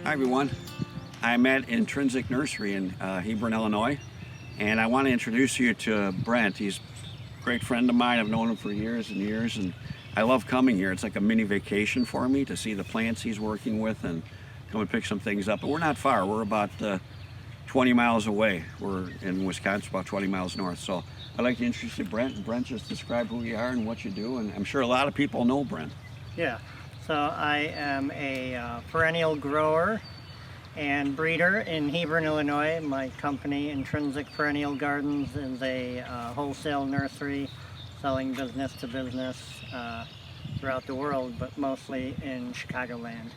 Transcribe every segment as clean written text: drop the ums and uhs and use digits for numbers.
Hi everyone, I'm at Intrinsic Nursery in Hebron, Illinois, and I want to introduce you to Brent. He's a great friend of mine. I've known him for years and years, and I love coming here. It's like a mini vacation for me to see the plants he's working with and come and pick some things up. But we're not far. We're about 20 miles away. We're in Wisconsin, about 20 miles north. So I'd like to introduce you to Brent. Brent, just describe who you are and what you do, and I'm sure a lot of people know Brent. Yeah, so I am a perennial grower and breeder in Hebron, Illinois. My company, Intrinsic Perennial Gardens, is a wholesale nursery selling business to business throughout the world, but mostly in Chicagoland.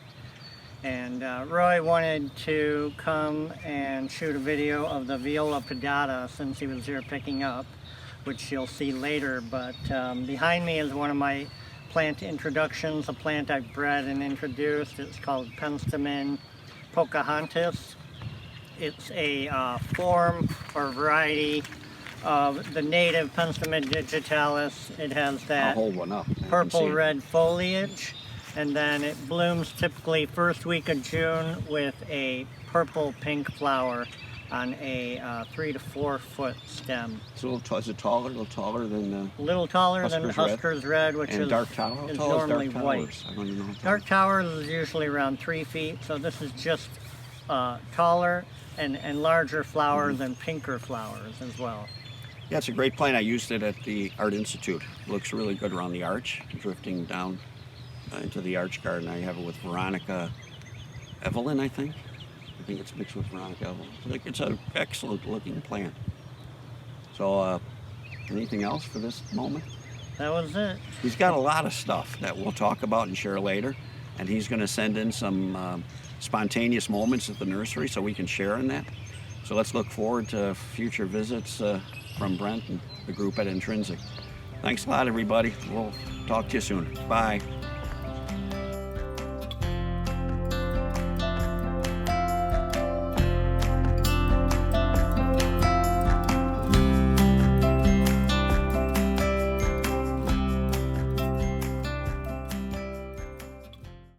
And Roy wanted to come and shoot a video of the Viola pedata since he was here picking up, which you'll see later. But behind me is one of my plant introductions, a plant I've bred and introduced. It's called Penstemon Pocahontas. It's a form or variety of the native Penstemon digitalis. It has that I'll hold one up. purple-red foliage, and then it blooms typically first week of June with a purple-pink flower on a 3 to 4 foot stem. So is it taller? A little taller than A little taller than Husker's Red, which and is, dark tower? is How tall normally is dark white. towers? I don't even know. Dark towers is usually around 3 feet, so this is just taller and larger flowers and pinker flowers as well. Yeah, it's a great plant. I used it at the Art Institute. It looks really good around the arch, drifting down into the arch garden. I have it with Veronica Evelyn, I think. I think it's mixed with Veronica Evelyn. It's an excellent looking plant. So, anything else for this moment? That was it. He's got a lot of stuff that we'll talk about and share later. And he's going to send in some spontaneous moments at the nursery so we can share in that. So let's look forward to future visits from Brent and the group at Intrinsic. Thanks a lot, everybody. We'll talk to you soon. Bye.